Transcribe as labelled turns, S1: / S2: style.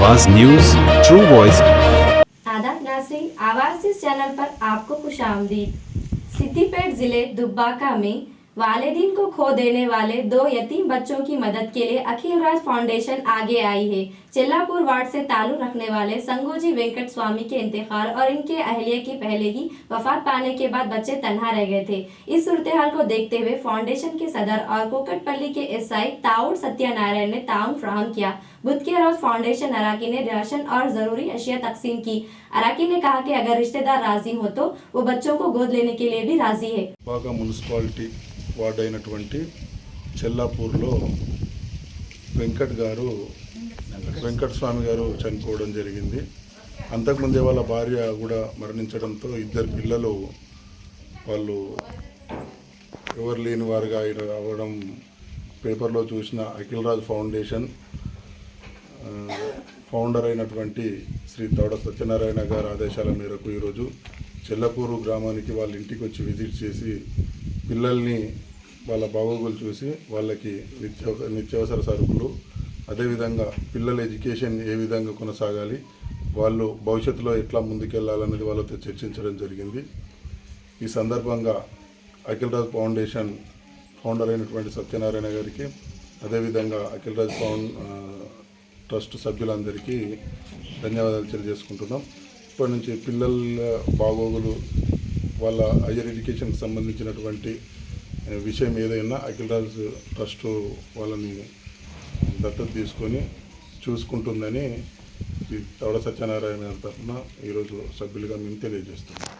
S1: आवाज news true voice.
S2: आदाब नाज़रीन, आवाज इस चैनल पर आपको खुशामदीद। सिद्दीपेट जिले दुब्बाका में वालिदैन को खो देने वाले 2 यतीम बच्चों की मदद के लिए अखिल राज फाउंडेशन आगे आई है। चिल्लापुर वार्ड से ताल्लुक रखने वाले संगोजी वेंकट स्वामी के इंतकाल और इनके अहलिया की पहले ही वफात पाने के बाद बच्चे तन्हा रह गए थे। इस सूरत हाल को देखते हुए फाउंडेशन के सदर और कोकटपल्ली के एसआई ताउड़ सत्यानारायण ने ताउन फ्राहम किया। बुध के रोज फाउंडेशन अराकी ने राशन और जरूरी अशिया तकसीम की। अराकी ने कहा कि अगर रिश्तेदार राजी हो तो वो बच्चों को गोद लेने के लिए भी राजी है।
S3: బాగా మున్సిపాలిటీ వార్డ్ అయినటువంటి చెల్లాపూర్లో వెంకట స్వామి గారు చనిపోవడం జరిగింది. అంతకుముందే వాళ్ళ భార్య కూడా మరణించడంతో 2 పిల్లలు వాళ్ళు ఎవరు లేని వారుగా అవ్వడం పేపర్లో చూసిన అఖిల్ రాజ్ ఫౌండేషన్ ఫౌండర్ అయినటువంటి శ్రీ తౌడ సత్యనారాయణ గారి ఆదేశాల మేరకు ఈరోజు చెల్లపూరు గ్రామానికి వాళ్ళ ఇంటికి వచ్చి విజిట్ చేసి పిల్లల్ని వాళ్ళ బాగోగులు చూసి వాళ్ళకి నిత్యావసర సరుకులు, అదేవిధంగా పిల్లల ఎడ్యుకేషన్ ఏ విధంగా కొనసాగాలి, వాళ్ళు భవిష్యత్తులో ఎట్లా ముందుకెళ్లాలనేది వాళ్ళతో చర్చించడం జరిగింది. ఈ సందర్భంగా అఖిల్ రాజ్ ఫౌండేషన్ ఫౌండర్ అయినటువంటి సత్యనారాయణ గారికి, అదేవిధంగా అఖిల్ రాజ్ ట్రస్ట్ సభ్యులందరికీ ధన్యవాదాలు తెలియజేసుకుంటున్నాం. ఇప్పటి నుంచి పిల్లల బాగోగులు, వాళ్ళ హైయర్ ఎడ్యుకేషన్కి సంబంధించినటువంటి విషయం ఏదైనా అఖిల్ రాజ్ ట్రస్ట్ వాళ్ళని దత్తత తీసుకొని చూసుకుంటుందని తౌడ సత్యనారాయణ తరఫున ఈరోజు సభ్యులుగా మేము తెలియజేస్తున్నాం.